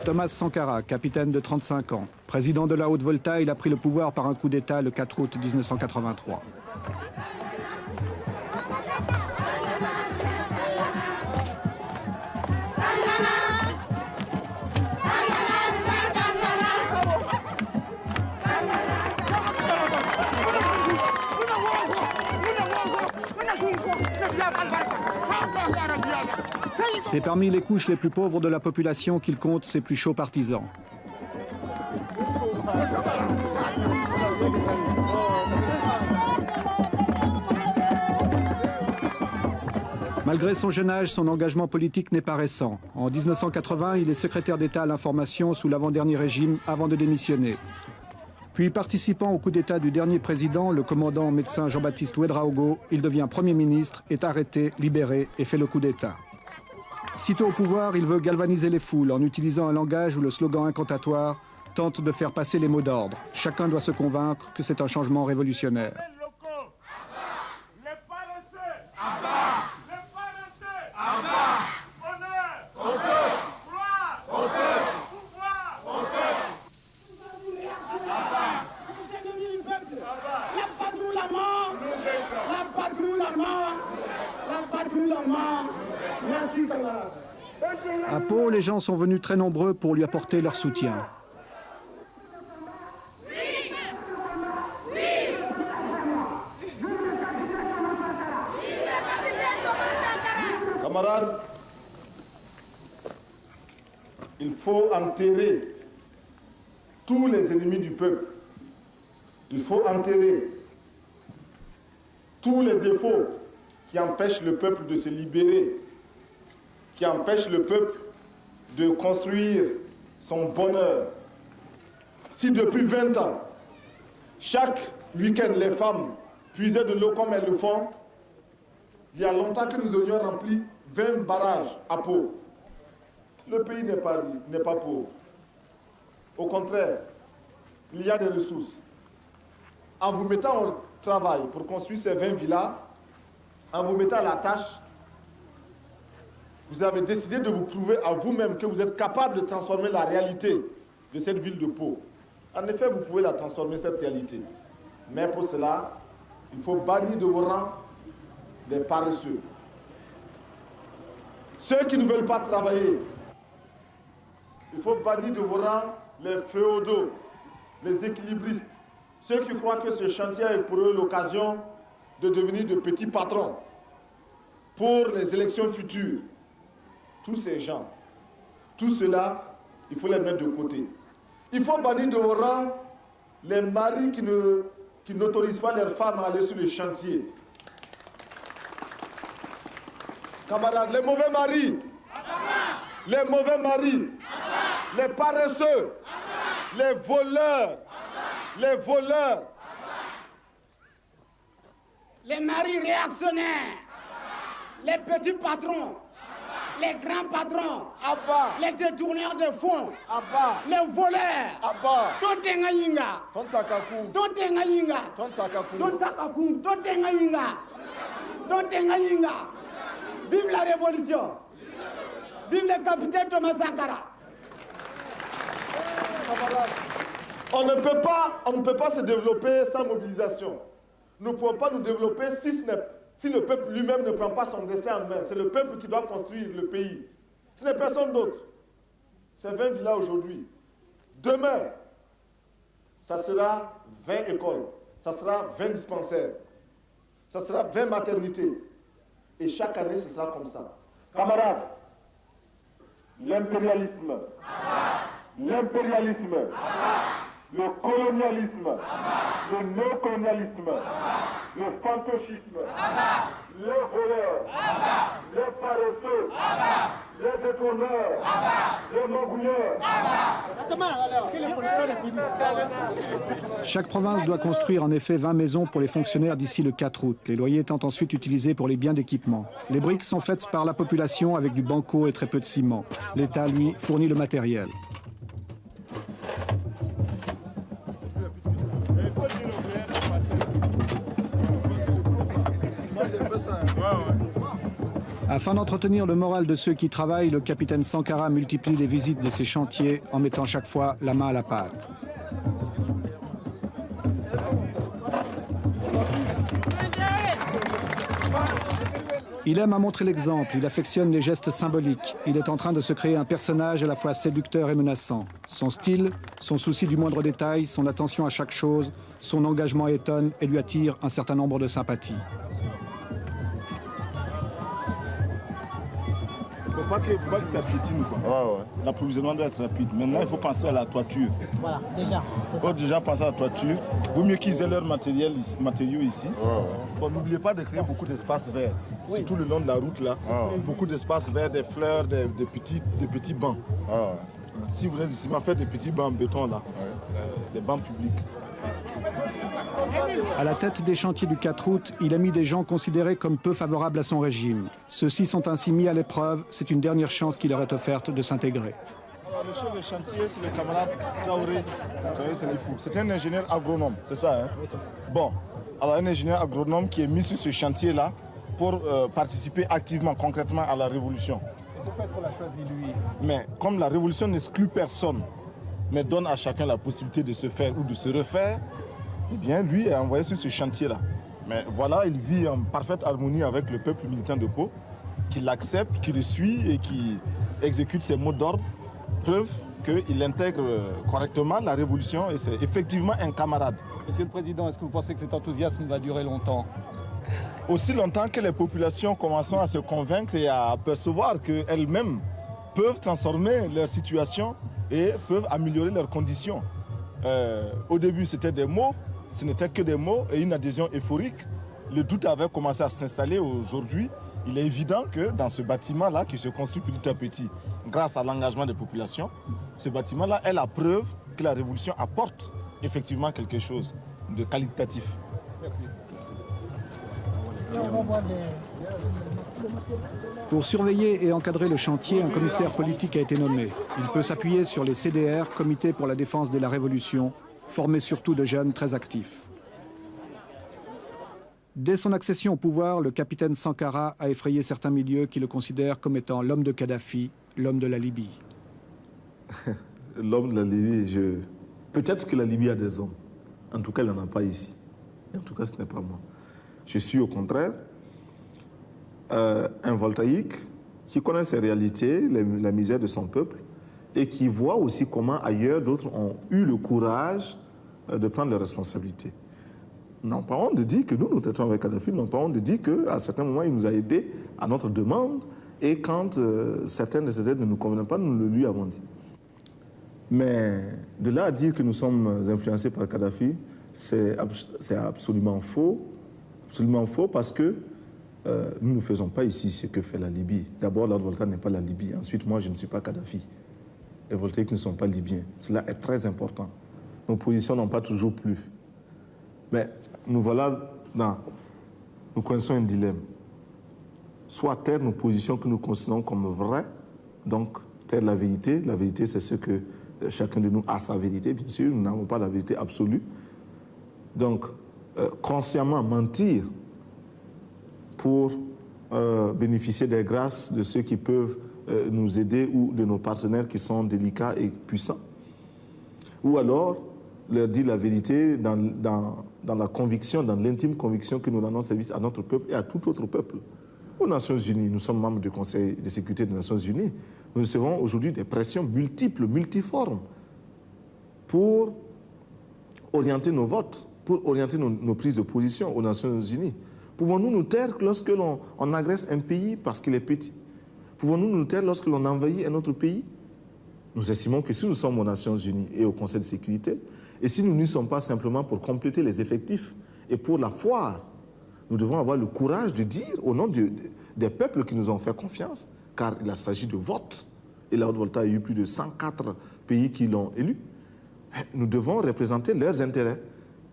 Thomas Sankara, capitaine de 35 ans, président de la Haute-Volta, il a pris le pouvoir par un coup d'État le 4 août 1983. C'est parmi les couches les plus pauvres de la population qu'il compte ses plus chauds partisans. Malgré son jeune âge, son engagement politique n'est pas récent. En 1980, il est secrétaire d'État à l'information sous l'avant-dernier régime avant de démissionner. Puis, participant au coup d'État du dernier président, le commandant médecin Jean-Baptiste Ouédraogo, il devient Premier ministre, est arrêté, libéré et fait le coup d'État. Sitôt au pouvoir, il veut galvaniser les foules en utilisant un langage où le slogan incantatoire tente de faire passer les mots d'ordre. Chacun doit se convaincre que c'est un changement révolutionnaire. À Pau, les gens sont venus très nombreux pour lui apporter leur soutien. Camarades, il faut enterrer tous les ennemis du peuple. Il faut enterrer tous les défauts qui empêchent le peuple de se libérer, qui empêchent le peuple de construire son bonheur. Si depuis 20 ans, chaque week-end, les femmes puisaient de l'eau comme elles le font, il y a longtemps que nous aurions rempli 20 barrages à Pau. Le pays n'est pas pauvre. Au contraire, il y a des ressources. En vous mettant au travail pour construire ces 20 villas, en vous mettant à la tâche, vous avez décidé de vous prouver à vous-même que vous êtes capable de transformer la réalité de cette ville de Pau. En effet, vous pouvez la transformer, cette réalité. Mais pour cela, il faut bannir de vos rangs les paresseux. Ceux qui ne veulent pas travailler. Il faut bannir de vos rangs les féodaux, les équilibristes. Ceux qui croient que ce chantier est pour eux l'occasion de devenir de petits patrons pour les élections futures. Tous ces gens, tout cela, il faut les mettre de côté. Il faut bannir de vos rangs les maris qui n'autorisent pas leurs femmes à aller sur les chantiers. Camarades, les mauvais maris, les paresseux, les voleurs, les maris réactionnaires, les petits patrons, les grands patrons, les détourneurs de fonds, les voleurs, vive la révolution, vive le capitaine Thomas Sankara. On ne peut pas se développer sans mobilisation. Nous ne pouvons pas nous développer si le peuple lui-même ne prend pas son destin en main. C'est le peuple qui doit construire le pays. Ce n'est personne d'autre. C'est 20 villas aujourd'hui. Demain, ça sera 20 écoles, ça sera 20 dispensaires, ça sera 20 maternités. Et chaque année, ce sera comme ça. Camarades, l'impérialisme, le colonialisme, le néocolonialisme, le fantocisme, les voleurs, les paresseux, les détourneurs, les magouilleurs. Chaque province doit construire en effet 20 maisons pour les fonctionnaires d'ici le 4 août, les loyers étant ensuite utilisés pour les biens d'équipement. Les briques sont faites par la population avec du banco et très peu de ciment. L'État, lui, fournit le matériel. Afin d'entretenir le moral de ceux qui travaillent, le capitaine Sankara multiplie les visites de ces chantiers en mettant chaque fois la main à la pâte. Il aime à montrer l'exemple, il affectionne les gestes symboliques. Il est en train de se créer un personnage à la fois séducteur et menaçant. Son style, son souci du moindre détail, son attention à chaque chose, son engagement étonne et lui attire un certain nombre de sympathies. Il ne faut pas que ça piétine. L'approvisionnement doit être rapide. Maintenant, il faut penser à la toiture. Voilà, déjà. Il faut déjà penser à la toiture. Vaut mieux qu'ils aient leurs matériaux ici. Bon, n'oubliez pas de créer beaucoup d'espaces verts. Surtout le long de la route, là. Beaucoup d'espaces verts, des fleurs, des petits bancs. Si vous êtes ici, faites des petits bancs en béton, là. Des bancs publics. À la tête des chantiers du 4 août, il a mis des gens considérés comme peu favorables à son régime. Ceux-ci sont ainsi mis à l'épreuve. C'est une dernière chance qui leur est offerte de s'intégrer. Le chef de chantier, c'est le camarade Traoré. C'est un ingénieur agronome, c'est ça, hein? Oui, c'est ça. Bon, alors un ingénieur agronome qui est mis sur ce chantier-là pour participer activement, concrètement à la révolution. Et pourquoi est-ce qu'on l'a choisi, lui? Mais comme la révolution n'exclut personne, mais donne à chacun la possibilité de se faire ou de se refaire, eh bien, lui est envoyé sur ce chantier-là. Mais voilà, il vit en parfaite harmonie avec le peuple militant de Pau, qui l'accepte, qui le suit et qui exécute ses mots d'ordre, preuve qu'il intègre correctement la révolution et c'est effectivement un camarade. Monsieur le Président, est-ce que vous pensez que cet enthousiasme va durer longtemps? Aussi longtemps que les populations commencent à se convaincre et à percevoir qu'elles-mêmes peuvent transformer leur situation et peuvent améliorer leurs conditions. Au début, c'était des mots, ce n'était que des mots et une adhésion euphorique. Le doute avait commencé à s'installer. Aujourd'hui, il est évident que dans ce bâtiment-là, qui se construit petit à petit, grâce à l'engagement des populations, ce bâtiment-là est la preuve que la révolution apporte effectivement quelque chose de qualitatif. Merci. Pour surveiller et encadrer le chantier, un commissaire politique a été nommé. Il peut s'appuyer sur les CDR, Comité pour la défense de la Révolution, formés surtout de jeunes très actifs. Dès son accession au pouvoir, le capitaine Sankara a effrayé certains milieux qui le considèrent comme étant l'homme de Kadhafi, l'homme de la Libye. L'homme de la Libye, peut-être que la Libye a des hommes. En tout cas, il n'en a pas ici. Et en tout cas, ce n'est pas moi. Je suis au contraire un voltaïque qui connaît ses réalités, la misère de son peuple, et qui voit aussi comment ailleurs d'autres ont eu le courage de prendre leurs responsabilités. Nous n'avons pas honte de dire que nous traitons avec Kadhafi, nous n'avons pas honte de dire qu'à certains moments, il nous a aidés à notre demande, et quand certaines de ces aides ne nous convenaient pas, nous le lui avons dit. Mais de là à dire que nous sommes influencés par Kadhafi, c'est absolument faux. Absolument faux parce que nous ne faisons pas ici ce que fait la Libye. D'abord, Lord Volta n'est pas la Libye. Ensuite, moi, je ne suis pas Kadhafi. Les voltaïques ne sont pas libyens. Cela est très important. Nos positions n'ont pas toujours plu. Mais nous voilà nous connaissons un dilemme. Soit taire nos positions que nous considérons comme vraies, donc taire la vérité. La vérité, c'est ce que chacun de nous a sa vérité, bien sûr. Nous n'avons pas la vérité absolue. Donc, consciemment mentir pour bénéficier des grâces de ceux qui peuvent nous aider ou de nos partenaires qui sont délicats et puissants. Ou alors leur dire la vérité dans la conviction, dans l'intime conviction que nous rendons service à notre peuple et à tout autre peuple. Aux Nations Unies, nous sommes membres du Conseil de sécurité des Nations Unies. Nous recevons aujourd'hui des pressions multiples, multiformes pour orienter nos votes, pour orienter nos prises de position aux Nations Unies. Pouvons-nous nous taire lorsque l'on agresse un pays parce qu'il est petit? Pouvons-nous nous taire lorsque l'on envahit un autre pays? Nous estimons que si nous sommes aux Nations Unies et au Conseil de sécurité, et si nous n'y sommes pas simplement pour compléter les effectifs et pour la foire, nous devons avoir le courage de dire au nom des peuples qui nous ont fait confiance, car il s'agit de vote, et la Haute-Volta a eu plus de 104 pays qui l'ont élu, nous devons représenter leurs intérêts.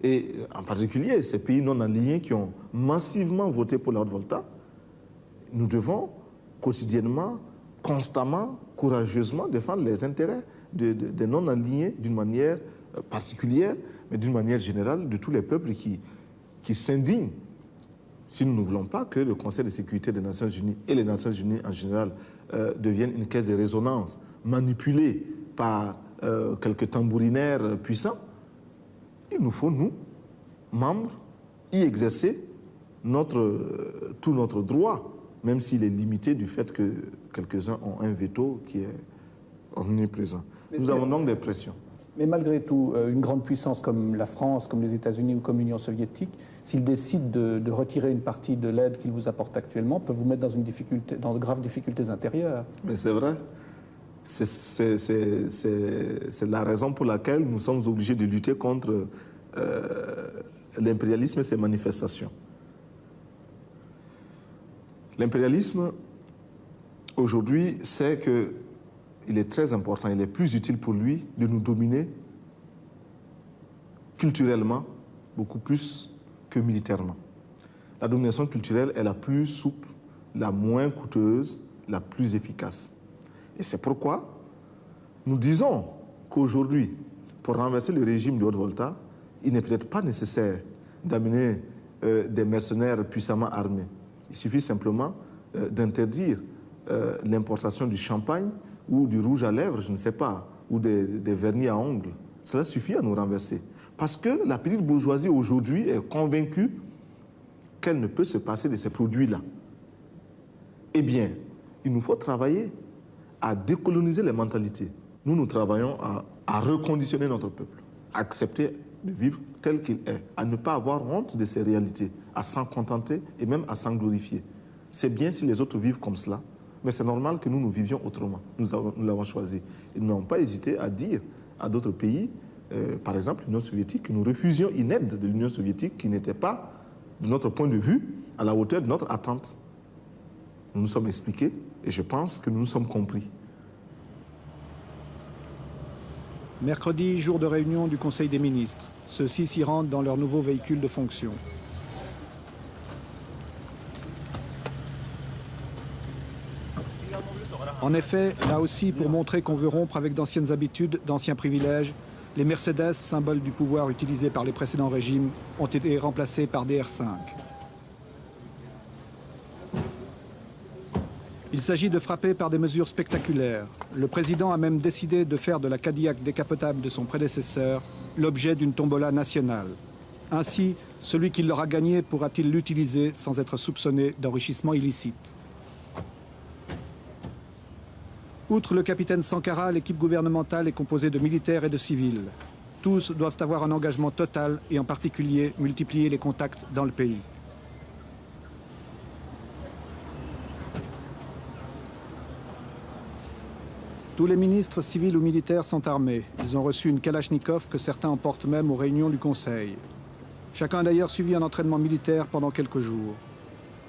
Et en particulier, ces pays non alignés qui ont massivement voté pour la Haute-Volta, nous devons quotidiennement, constamment, courageusement défendre les intérêts des non alignés d'une manière particulière, mais d'une manière générale de tous les peuples qui s'indignent si nous ne voulons pas que le Conseil de sécurité des Nations Unies et les Nations Unies en général deviennent une caisse de résonance manipulée par quelques tambourinaires puissants, il nous faut, nous, membres, y exercer tout notre droit, même s'il est limité du fait que quelques-uns ont un veto qui est omniprésent. Nous avons donc des pressions. Mais malgré tout, une grande puissance comme la France, comme les États-Unis ou comme l'Union soviétique, s'ils décident de retirer une partie de l'aide qu'ils vous apportent actuellement, peuvent vous mettre dans de graves difficultés intérieures. Mais c'est vrai. C'est la raison pour laquelle nous sommes obligés de lutter contre l'impérialisme et ses manifestations. L'impérialisme, aujourd'hui, sait qu'il est très important, il est plus utile pour lui de nous dominer culturellement, beaucoup plus que militairement. La domination culturelle est la plus souple, la moins coûteuse, la plus efficace. Et c'est pourquoi nous disons qu'aujourd'hui, pour renverser le régime de Haute-Volta, il n'est peut-être pas nécessaire d'amener des mercenaires puissamment armés. Il suffit simplement d'interdire l'importation du champagne ou du rouge à lèvres, je ne sais pas, ou des vernis à ongles. Cela suffit à nous renverser. Parce que la petite bourgeoisie aujourd'hui est convaincue qu'elle ne peut se passer de ces produits-là. Eh bien, il nous faut travailler à décoloniser les mentalités. Nous travaillons à reconditionner notre peuple, à accepter de vivre tel qu'il est, à ne pas avoir honte de ces réalités, à s'en contenter et même à s'en glorifier. C'est bien si les autres vivent comme cela, mais c'est normal que nous vivions autrement. Nous l'avons choisi. Ils n'ont pas hésité à dire à d'autres pays, par exemple l'Union soviétique, que nous refusions une aide de l'Union soviétique qui n'était pas, de notre point de vue, à la hauteur de notre attente. Nous nous sommes expliqués et je pense que nous nous sommes compris. Mercredi, jour de réunion du Conseil des ministres. Ceux-ci s'y rendent dans leur nouveau véhicule de fonction. En effet, là aussi, pour montrer qu'on veut rompre avec d'anciennes habitudes, d'anciens privilèges, les Mercedes, symbole du pouvoir utilisé par les précédents régimes, ont été remplacés par des R5. Il s'agit de frapper par des mesures spectaculaires. Le président a même décidé de faire de la Cadillac décapotable de son prédécesseur l'objet d'une tombola nationale. Ainsi, celui qui l'aura gagné pourra-t-il l'utiliser sans être soupçonné d'enrichissement illicite. Outre le capitaine Sankara, l'équipe gouvernementale est composée de militaires et de civils. Tous doivent avoir un engagement total et en particulier multiplier les contacts dans le pays. Tous les ministres civils ou militaires sont armés. Ils ont reçu une Kalachnikov que certains emportent même aux réunions du Conseil. Chacun a d'ailleurs suivi un entraînement militaire pendant quelques jours.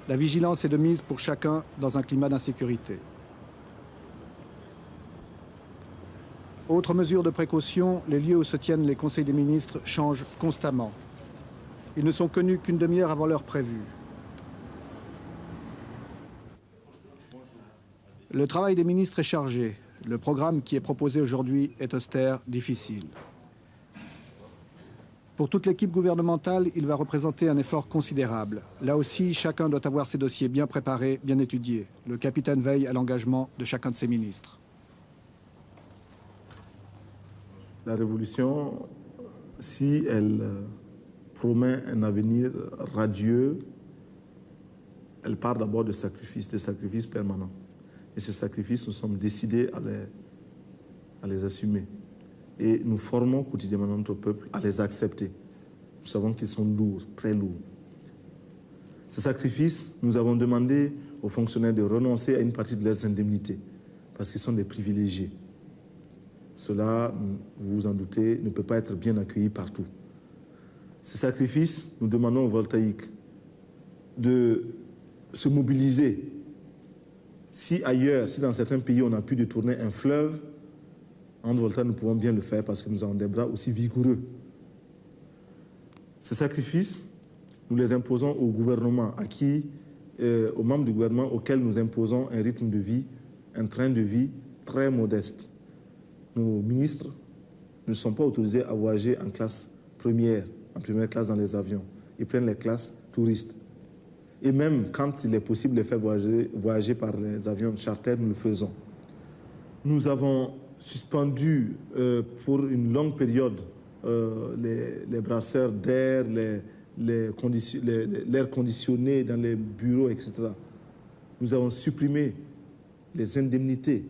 La vigilance est de mise pour chacun dans un climat d'insécurité. Autre mesure de précaution, les lieux où se tiennent les conseils des ministres changent constamment. Ils ne sont connus qu'une demi-heure avant l'heure prévue. Le travail des ministres est chargé. Le programme qui est proposé aujourd'hui est austère, difficile. Pour toute l'équipe gouvernementale, il va représenter un effort considérable. Là aussi, chacun doit avoir ses dossiers bien préparés, bien étudiés. Le capitaine veille à l'engagement de chacun de ses ministres. La révolution, si elle promet un avenir radieux, elle part d'abord de sacrifices permanents. Et ces sacrifices, nous sommes décidés à les assumer. Et nous formons quotidiennement notre peuple à les accepter. Nous savons qu'ils sont lourds, très lourds. Ces sacrifices, nous avons demandé aux fonctionnaires de renoncer à une partie de leurs indemnités, parce qu'ils sont des privilégiés. Cela, vous vous en doutez, ne peut pas être bien accueilli partout. Ces sacrifices, nous demandons aux voltaïques de se mobiliser. Si ailleurs, si dans certains pays, on a pu détourner un fleuve, en Volta, nous pouvons bien le faire parce que nous avons des bras aussi vigoureux. Ces sacrifices, nous les imposons au gouvernement, aux membres du gouvernement auxquels nous imposons un rythme de vie, un train de vie très modeste. Nos ministres ne sont pas autorisés à voyager en classe première, en première classe dans les avions. Ils prennent les classes touristes. Et même quand il est possible de les faire voyager par les avions charter, nous le faisons. Nous avons suspendu pour une longue période les brasseurs d'air, l'air conditionné dans les bureaux, etc. Nous avons supprimé les indemnités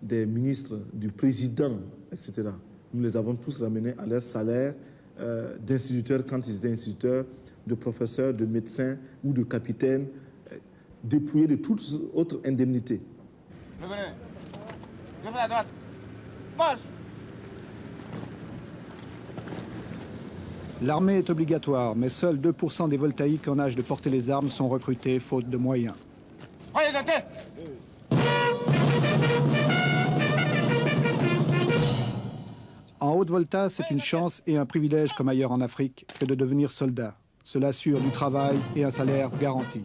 des ministres, du président, etc. Nous les avons tous ramenés à leur salaire d'instituteurs quand ils étaient instituteurs, de professeurs, de médecins ou de capitaines, dépouillés de toutes autres indemnités. Revenez. Revenez à droite. Marche. L'armée est obligatoire, mais seuls 2% des voltaïques en âge de porter les armes sont recrutés faute de moyens. Voyez la tête. En Haute-Volta, c'est une chance et un privilège comme ailleurs en Afrique que de devenir soldat. Cela assure du travail et un salaire garanti.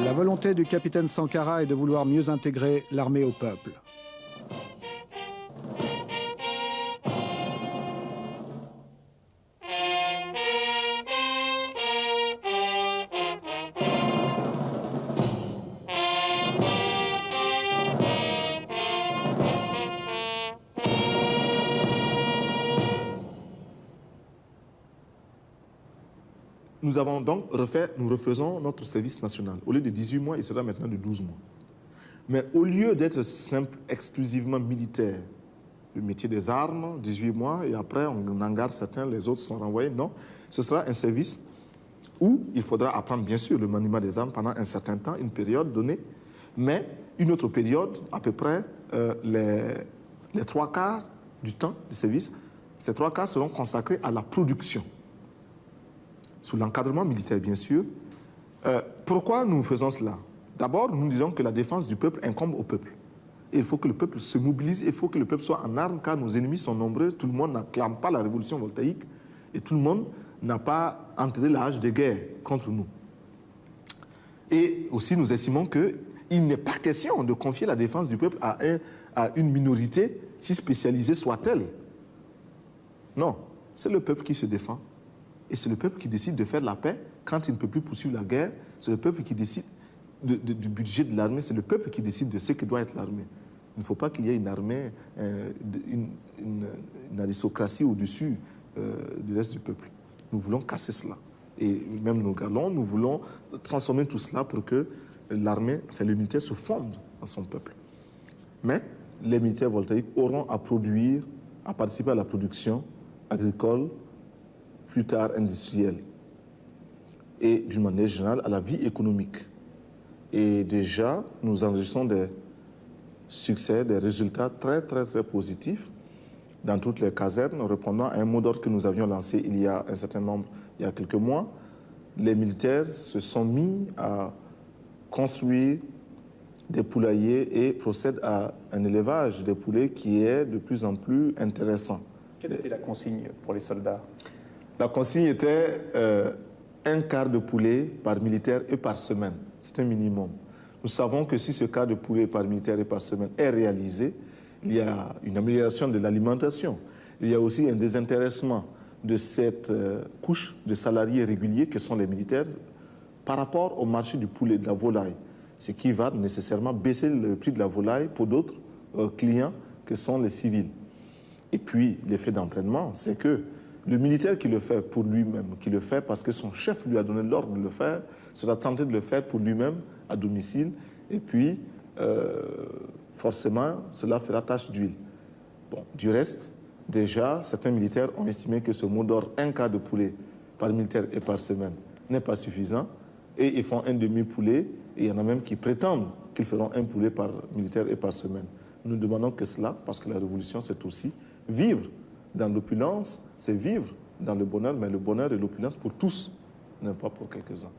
La volonté du capitaine Sankara est de vouloir mieux intégrer l'armée au peuple. Nous avons donc nous refaisons notre service national. Au lieu de 18 mois, il sera maintenant de 12 mois. Mais au lieu d'être simple, exclusivement militaire, le métier des armes, 18 mois, et après on en garde certains, les autres sont renvoyés. Non, ce sera un service où il faudra apprendre bien sûr le maniement des armes pendant un certain temps, une période donnée, mais une autre période, à peu près les 3/4 du temps du service, ces 3/4 seront consacrés à la production. Sous l'encadrement militaire, bien sûr. Pourquoi nous faisons cela? D'abord, nous disons que la défense du peuple incombe au peuple. Et il faut que le peuple se mobilise, il faut que le peuple soit en armes, car nos ennemis sont nombreux. Tout le monde n'acclame pas la révolution voltaïque et tout le monde n'a pas entré l'âge de guerre contre nous. Et aussi, nous estimons qu'il n'est pas question de confier la défense du peuple à une minorité, si spécialisée soit-elle. Non, c'est le peuple qui se défend. Et c'est le peuple qui décide de faire la paix quand il ne peut plus poursuivre la guerre. C'est le peuple qui décide du budget de l'armée. C'est le peuple qui décide de ce que doit être l'armée. Il ne faut pas qu'il y ait une armée, une aristocratie au-dessus du reste du peuple. Nous voulons casser cela. Et même nos galons, nous voulons transformer tout cela pour que l'armée, enfin les militaires se fondent dans son peuple. Mais les militaires voltaïques auront à produire, à participer à la production agricole, plus tard industrielle, et d'une manière générale à la vie économique. Et déjà, nous enregistrons des succès, des résultats très, très, très positifs dans toutes les casernes, répondant à un mot d'ordre que nous avions lancé il y a un certain nombre, il y a quelques mois. Les militaires se sont mis à construire des poulaillers et procèdent à un élevage des poulets qui est de plus en plus intéressant. Quelle était la consigne pour les soldats? La consigne était un quart de poulet par militaire et par semaine. C'est un minimum. Nous savons que si ce quart de poulet par militaire et par semaine est réalisé, il y a une amélioration de l'alimentation. Il y a aussi un désintéressement de cette couche de salariés réguliers que sont les militaires par rapport au marché du poulet, de la volaille, ce qui va nécessairement baisser le prix de la volaille pour d'autres clients que sont les civils. Et puis, l'effet d'entraînement, c'est que le militaire qui le fait pour lui-même, qui le fait parce que son chef lui a donné l'ordre de le faire, sera tenté de le faire pour lui-même à domicile. Et puis, forcément, cela fera tache d'huile. Bon, du reste, déjà, certains militaires ont estimé que ce mot d'ordre, un quart de poulet par militaire et par semaine, n'est pas suffisant. Et ils font un demi-poulet. Et il y en a même qui prétendent qu'ils feront un poulet par militaire et par semaine. Nous ne demandons que cela, parce que la révolution, c'est aussi vivre dans l'opulence, c'est vivre dans le bonheur, mais le bonheur et l'opulence pour tous, non pas pour quelques-uns.